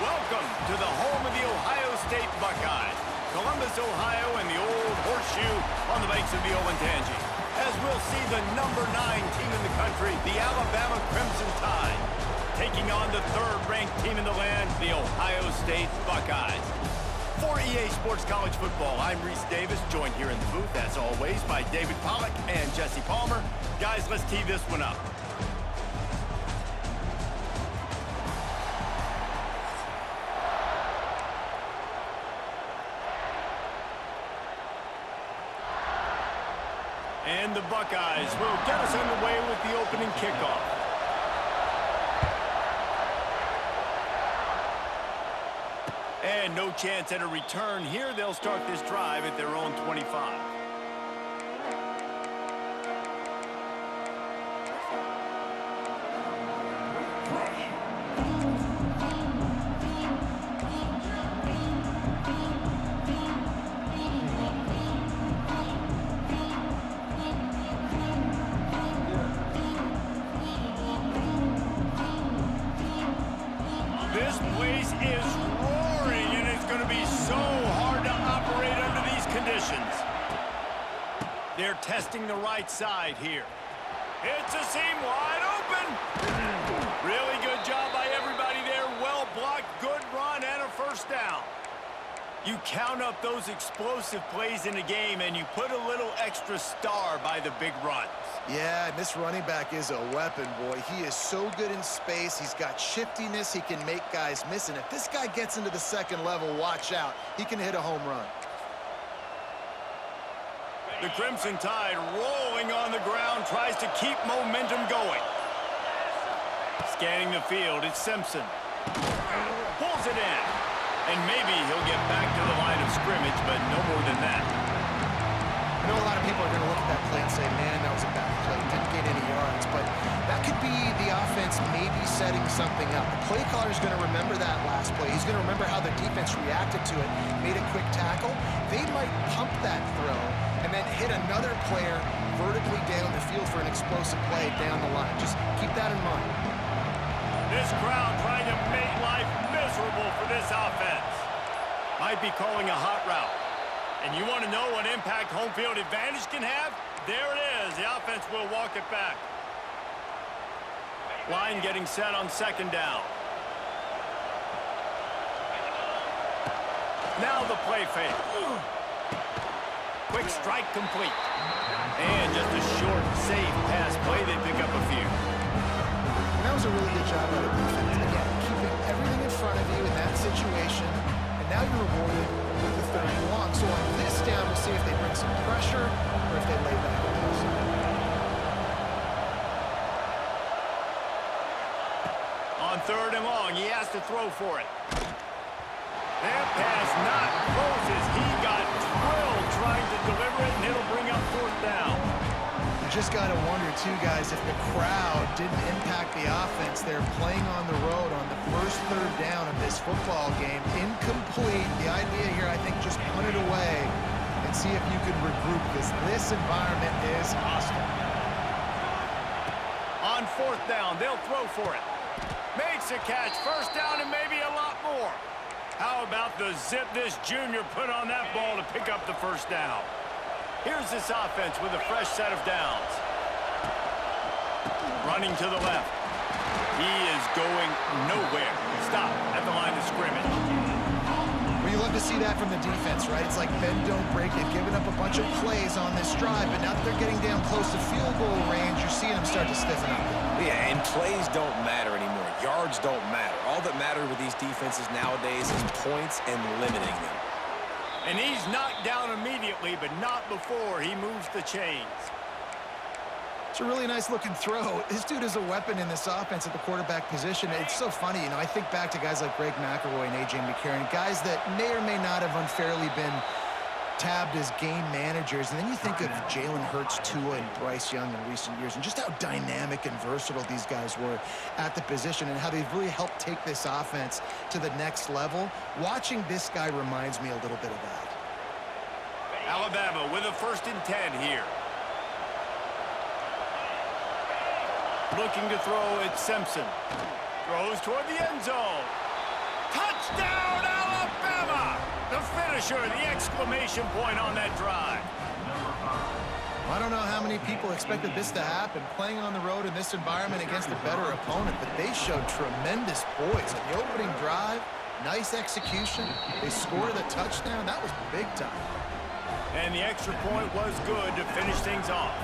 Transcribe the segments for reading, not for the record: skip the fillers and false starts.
Welcome to the home of the Ohio State Buckeyes, Columbus, Ohio, and the old horseshoe on the banks of the Olentangy. As we'll see the number 9 team in the country, the Alabama Crimson Tide, taking on the third-ranked team in the land, the Ohio State Buckeyes. For EA Sports College Football, I'm Reese Davis, joined here in the booth, as always, by David Pollack and Jesse Palmer. Guys, let's tee this one up. And the Buckeyes will get us underway with the opening kickoff. And no chance at a return here. They'll start this drive at their own 25. This place is roaring, and it's going to be so hard to operate under these conditions. They're testing the right side here. It's a seam wide open. Really good job by everybody there. Well blocked, good run, and a first down. You count up those explosive plays in a game, and you put a little extra star by the big runs. Yeah, this running back is a weapon, boy. He is so good in space. He's got shiftiness. He can make guys miss. And if this guy gets into the second level, watch out. He can hit a home run. The Crimson Tide rolling on the ground, tries to keep momentum going. Scanning the field, it's Simpson. Pulls it in. And maybe he'll get back to the line of scrimmage, but no more than that. I know a lot of people are going to look at that play and say, man, that was a bad play. Didn't gain any yards. But that could be the offense maybe setting something up. The play caller is going to remember that last play. He's going to remember how the defense reacted to it, made a quick tackle. They might pump that throw and then hit another player vertically down the field for an explosive play down the line. Just keep that in mind. This crowd trying to make life miserable for this offense. Might be calling a hot route. And you want to know what impact home field advantage can have? There it is. The offense will walk it back. Line getting set on second down. Now the play fake. Quick strike complete. And just a short, safe pass play. They pick up a few. That was a really good job by the defense. Again, keeping everything in front of you in that situation. And now you're rewarded with the third and long. So on this down, we'll see if they bring some pressure or if they lay back and pass. On third and long, he has to throw for it. That pass not closes. He got drilled trying to deliver it, and it'll bring up fourth down. You just got to wonder, too, guys, if the crowd didn't impact the offense. They're playing on the road on the first third down of this football game. Incomplete. The idea here, I think, just punt it away and see if you can regroup, because this environment is hostile. On fourth down, they'll throw for it. Makes a catch, first down, and maybe a lot more. How about the zip this junior put on that ball to pick up the first down? Here's this offense with a fresh set of downs. Running to the left. He is going nowhere. Stop at the line of scrimmage. Well, you love to see that from the defense, right? It's like bend, don't break. They've given up a bunch of plays on this drive, but now that they're getting down close to field goal range, you're seeing them start to stiffen up. Yeah, and plays don't matter anymore. Yards don't matter. All that matters with these defenses nowadays is points and limiting them. And he's knocked down immediately, but not before he moves the chains. It's a really nice looking throw. This dude is a weapon in this offense at the quarterback position. It's so funny, you know, I think back to guys like Greg McElroy and A.J. McCarron, guys that may or may not have unfairly been tabbed as game managers. And then you think of Jalen Hurts, Tua, and Bryce Young in recent years, and just how dynamic and versatile these guys were at the position and how they've really helped take this offense to the next level. Watching this guy reminds me a little bit of that. Alabama with a 1st and 10 here. Looking to throw, it's Simpson. Throws toward the end zone. Touchdown, Alabama! The finisher, the exclamation point on that drive. I don't know how many people expected this to happen, playing on the road in this environment against a better opponent, but they showed tremendous poise. On the opening drive, nice execution. They scored a touchdown. That was big time. And the extra point was good to finish things off.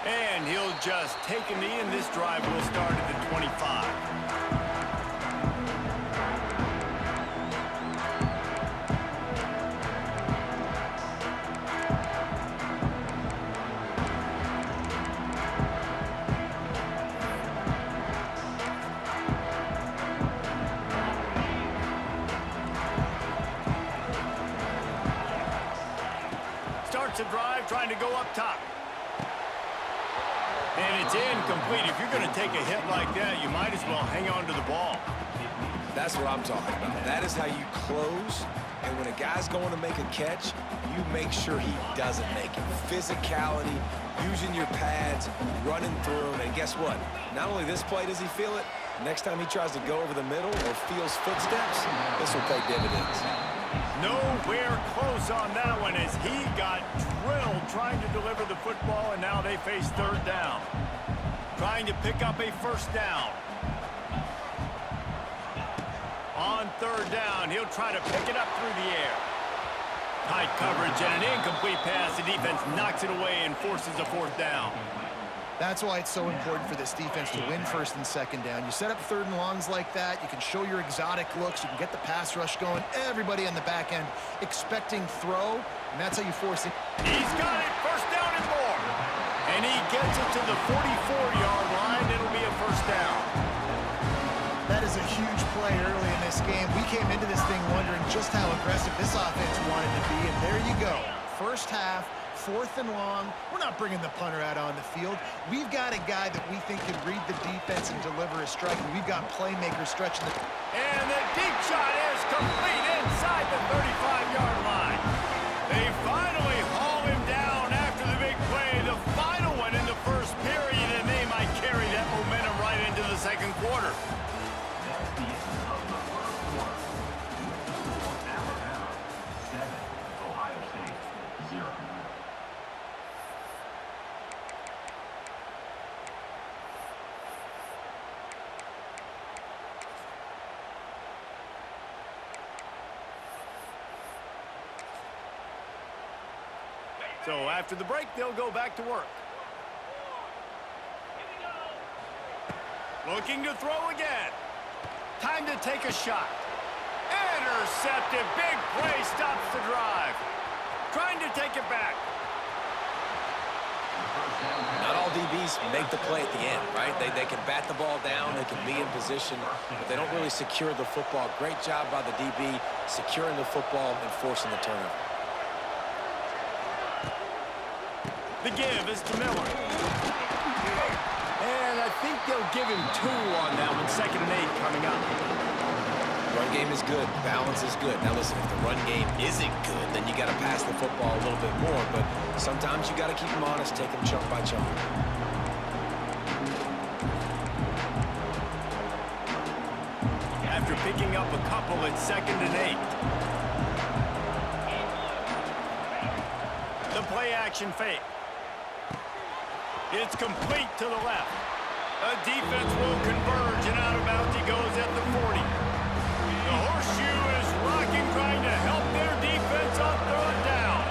And he'll just take a knee, and this drive will start at the 25. Starts a drive trying to go up top. And it's incomplete. If you're going to take a hit like that, you might as well hang on to the ball. That's what I'm talking about. That is how you close. And when a guy's going to make a catch, you make sure he doesn't make it. Physicality, using your pads, running through them. And guess what? Not only this play does he feel it, next time he tries to go over the middle or feels footsteps, this will pay dividends. Nowhere close on that one as he got drilled trying to deliver the football, and now they face third down. Trying to pick up a first down. On third down, he'll try to pick it up through the air. Tight coverage and an incomplete pass. The defense knocks it away and forces a fourth down. That's why it's so important for this defense to win first and second down. You set up third and longs like that, you can show your exotic looks, you can get the pass rush going, everybody on the back end expecting throw, and that's how you force it. He's got it, first down and more. And he gets it to the 44-yard line. It'll be a first down. That is a huge play early in this game. We came into this thing wondering just how aggressive this offense wanted to be, and there you go. First half, fourth and long. We're not bringing the punter out on the field. We've got a guy that we think can read the defense and deliver a strike, and we've got playmakers stretching the... And the deep shot is complete inside the 35-yard line. They finally haul him down after the big play. The final one in the first period, and they might carry that momentum right into the second quarter. So after the break, they'll go back to work. Looking to throw again. Time to take a shot. Intercepted. Big play stops the drive. Trying to take it back. Not all DBs make the play at the end, right? They can bat the ball down, they can be in position, but they don't really secure the football. Great job by the DB securing the football and forcing the turnover. The give is to Miller. And I think they'll give him 2 on that one. 2nd and 8 coming up. Run game is good. Balance is good. Now listen, if the run game isn't good, then you got to pass the football a little bit more. But sometimes you got to keep them honest, take them chunk by chunk. After picking up a couple, it's 2nd and 8. The play action fake. It's complete to the left. A defense will converge, and out of bounds he goes at the 40. The horseshoe is rocking, trying to help their defense on third down.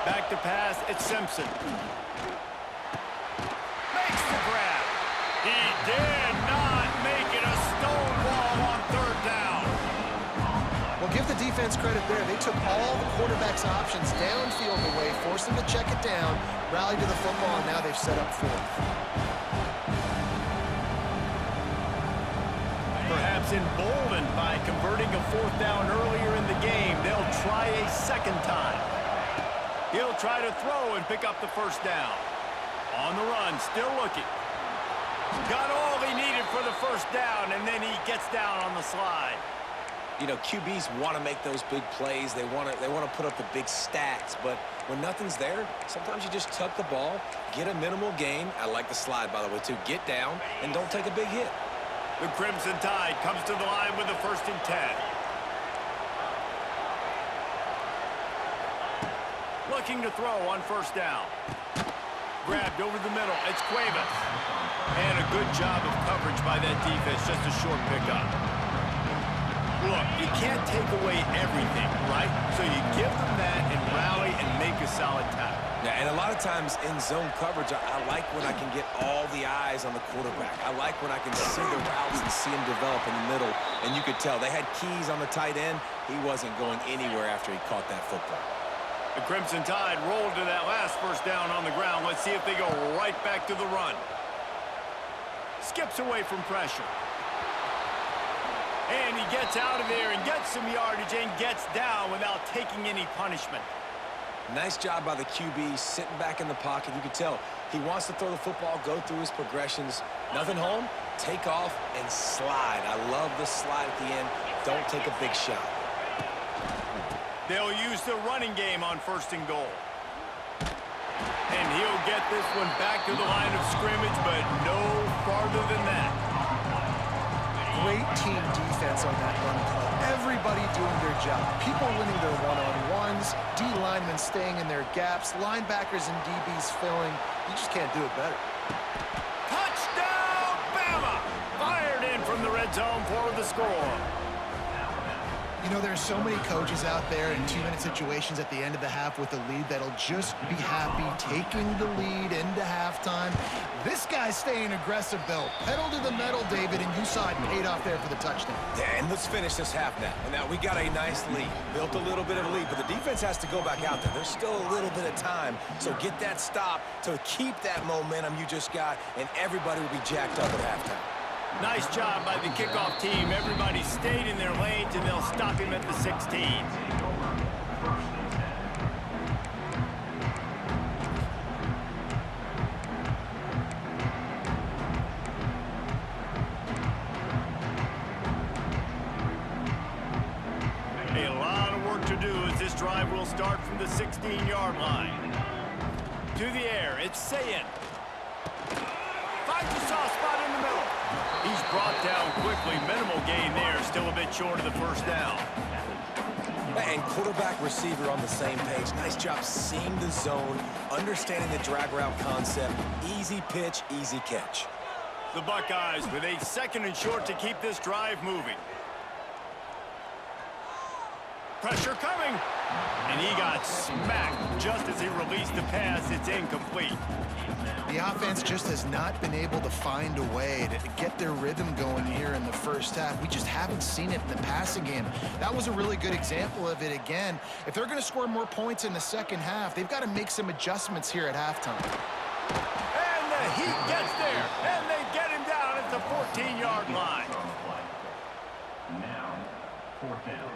Back to pass, it's Simpson. Makes the grab. He did not make it a stonewall on third down. Well, give the defense credit there. They took all the quarterback's options downfield away, forced them to check it down, rallied to the football, and now they've set up fourth. Perhaps emboldened by converting a fourth down earlier in the game, they'll try a second time. He'll try to throw and pick up the first down. On the run, still looking. Got all he needed for the first down, and then he gets down on the slide. You know, QBs want to make those big plays. They want to put up the big stats. But when nothing's there, sometimes you just tuck the ball, get a minimal gain. I like the slide, by the way, too. Get down and don't take a big hit. The Crimson Tide comes to the line with a 1st and 10. Looking to throw on 1st down. Grabbed over the middle. It's Cuevas. And a good job of coverage by that defense. Just a short pickup. Look, you can't take away everything, right? So you give them that and rally and make a solid tackle. Yeah, and a lot of times in zone coverage, I like when I can get all the eyes on the quarterback. I like when I can see the routes and see him develop in the middle. And you could tell they had keys on the tight end. He wasn't going anywhere after he caught that football. The Crimson Tide rolled to that last 1st down on the ground. Let's see if they go right back to the run. Skips away from pressure. And he gets out of there and gets some yardage and gets down without taking any punishment. Nice job by the QB, sitting back in the pocket. You can tell he wants to throw the football, go through his progressions. Nothing home, take off, and slide. I love the slide at the end. Don't take a big shot. They'll use the running game on 1st and goal. And he'll get this one back to the line of scrimmage, but no farther than that. Great team defense on that run play. Everybody doing their job. People winning their one-on-ones, D linemen staying in their gaps, linebackers and DBs filling. You just can't do it better. Touchdown, Bama! Fired in from the red zone for the score. You know, there's so many coaches out there in 2-minute situations at the end of the half with a lead that'll just be happy taking the lead into halftime. This guy's staying aggressive, though. Pedal to the metal, David, and you saw it paid off there for the touchdown. Yeah, and let's finish this half now. And now we got a nice lead. Built a little bit of a lead, but the defense has to go back out there. There's still a little bit of time. So get that stop to keep that momentum you just got, and everybody will be jacked up at halftime. Nice job by the kickoff team. Everybody stayed in their lanes, and they'll stop him at the 16. A lot of work to do as this drive will start from the 16-yard line. To the air, it's Sayin. Finds a soft spot in the middle. He's brought down quickly. Minimal gain there. Still a bit short of the 1st down. And quarterback receiver on the same page. Nice job seeing the zone, understanding the drag route concept. Easy pitch, easy catch. The Buckeyes with a 2nd and short to keep this drive moving. Pressure coming. And he got smacked just as he released the pass. It's incomplete. The offense just has not been able to find a way to get their rhythm going here in the 1st half. We just haven't seen it in the passing game. That was a really good example of it again. If they're going to score more points in the 2nd half, they've got to make some adjustments here at halftime. And the Heat gets there, and they get him down at the 14-yard line. Now, 4th down.